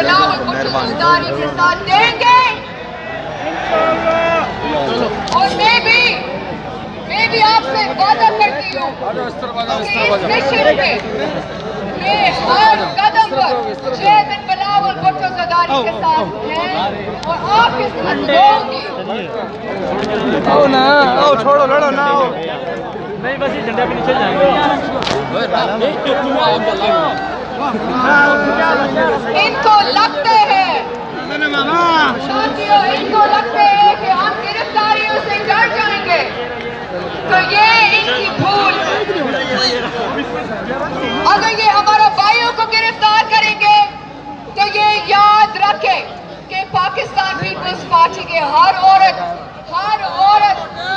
بلاول بھٹو زرداری کے ساتھ دیں گے اور میں بھی آپ سے وعدہ کرتی ہوں کہ اس مشن پہ میں ہر قدم پر چیئرمین بلاول بھٹو زرداری کے ساتھ ہیں اور آپ کے ساتھ ہوں گی. آؤ نا آؤ چھوڑو لڑو نا آؤ نہیں بس یہ جھنڈے پہ نیچے جائیں گے. ان کو لگتے ہیں ساتھیوں ان کو لگتے ہیں کہ ہم گرفتاریوں سے ڈر جائیں گے تو یہ ان کی بھول. اگر یہ ہمارے بھائیوں کو گرفتار کریں گے تو یہ یاد رکھیں کہ پاکستان پیپلز پارٹی کے ہر عورت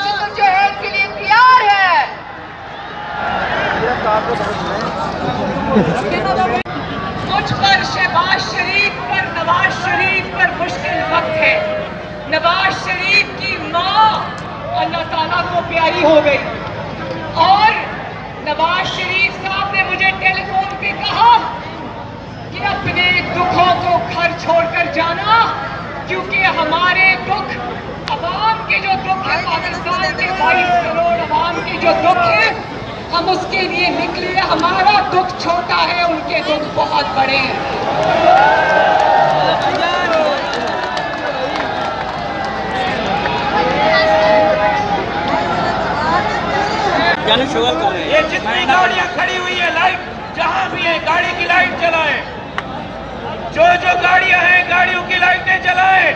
جدوجہد کے لیے تیار ہے. مجھ پر شہباز شریف پر نواز شریف پر مشکل وقت ہے. نواز شریف کی ماں اللہ تعالیٰ کو پیاری ہو گئی اور نواز شریف صاحب نے مجھے ٹیلی فون پہ کہا کہ اپنے دکھوں کو گھر چھوڑ کر جانا کیونکہ ہمارے دکھ عوام کے جو دکھ ہے پاکستان کے 22 کروڑ عوام کے جو دکھ ہے ہم اس کے لیے نکلے. ہمارا دکھ چھوٹا ہے ان کے دکھ بہت بڑے ہیں. یہ جتنی گاڑیاں کھڑی ہوئی ہیں لائٹ جہاں بھی ہے گاڑی کی لائٹ جلائیں. جو گاڑیاں ہیں گاڑیوں کی لائٹیں جلائیں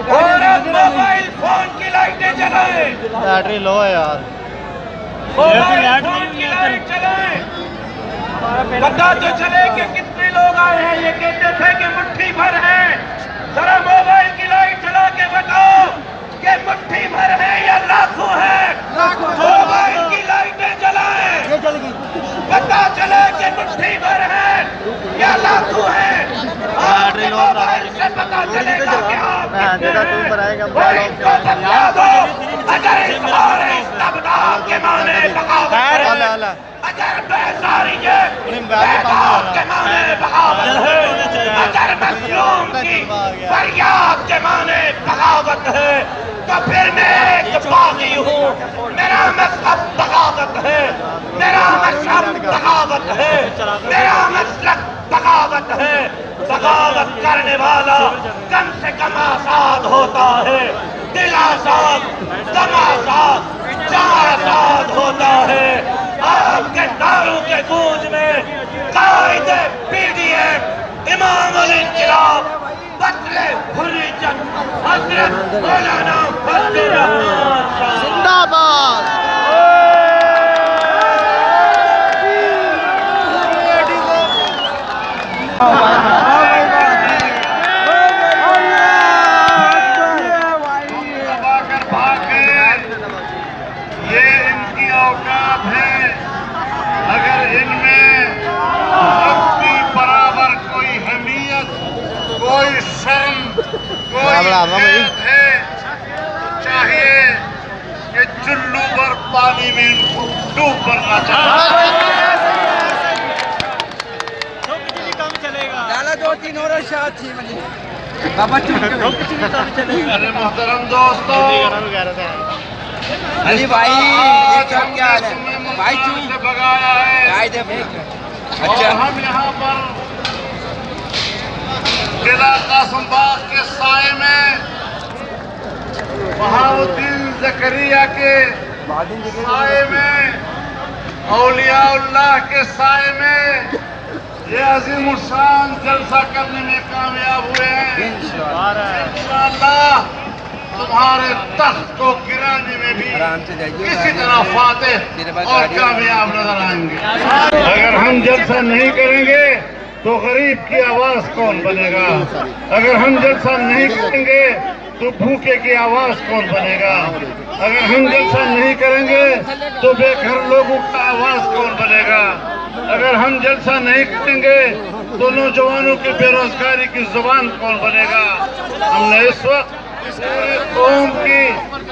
اور اب موبائل فون کی لائٹیں جلائیں. بیٹری لو ہے یار. موبائل فون کی لائٹ جلائیں. پتا تو چلے کہ کتنے لوگ آئے ہیں. یہ کہتے تھے کہ مٹھی بھر ہے. ذرا موبائل کی لائٹ جلا کے بتاؤ کہ مٹھی بھر ہے یا لاکھوں ہے. موبائل کی لائٹیں جلائیں پتا چلے کہ مٹھی بھر ہے یا لاکھوں ہے. آپ کے موبائل سے پتا چلے گا کہ آپ وہ ان کو بتلا دو. اگر اظہار استبداد کے معنی بغاوت ہے, اگر بیزاریت بیداد کے معنی بغاوت ہے, اگر مظلوم کی فریاد کے معنی بغاوت ہے تو پھر میں ایک باغی ہوں. میرا مذہب بغاوت ہے, میرا مذہب بغاوت ہے, میرا مسلک بغاوت ہے. بغاوت کرنے والا کم سے کم آزاد ہوتا ہے. دل آزاد, دم آزاد, جان آزاد ہوتا ہے. آپ کے نعروں کے گونج میں قائد PDM امام الانقلاب بطل حریت حضرت مولانا فضل الرحمان زندہ باد. یہ ان کی اوقات ہے. اگر ان میں سب کی برابر کوئی حمیت, کوئی شرم, کوئی غیرت ہے تو چاہیے کہ چلو بھر پانی میں ان کو ڈوب مرنا چاہیے. ارے محترم دوستو, علی بھائی آج ہم نے تمہیں سے بگایا ہے اور ہم یہاں پر قلعہ قاسم باغ کے سائے میں بہاؤالدین زکریا کے سائے میں, اولیاء اللہ کے سائے میں یہ عظیم الشان جلسہ کرنے میں کامیاب ہوئے ہیں. انشاءاللہ تمہارے تخت کو گرانے میں بھی کسی طرح فاتح اور کامیاب نظر آئیں گے. اگر ہم جلسہ نہیں کریں گے تو غریب کی آواز کون بنے گا؟ اگر ہم جلسہ نہیں کریں گے تو بھوکے کی آواز کون بنے گا؟ اگر ہم جلسہ نہیں کریں گے تو بے گھر لوگوں کا آواز کون بنے گا؟ اگر ہم جلسہ نہیں کریں گے تو نوجوانوں کی بے روزگاری کی زبان کون بنے گا؟ ہم نے اس وقت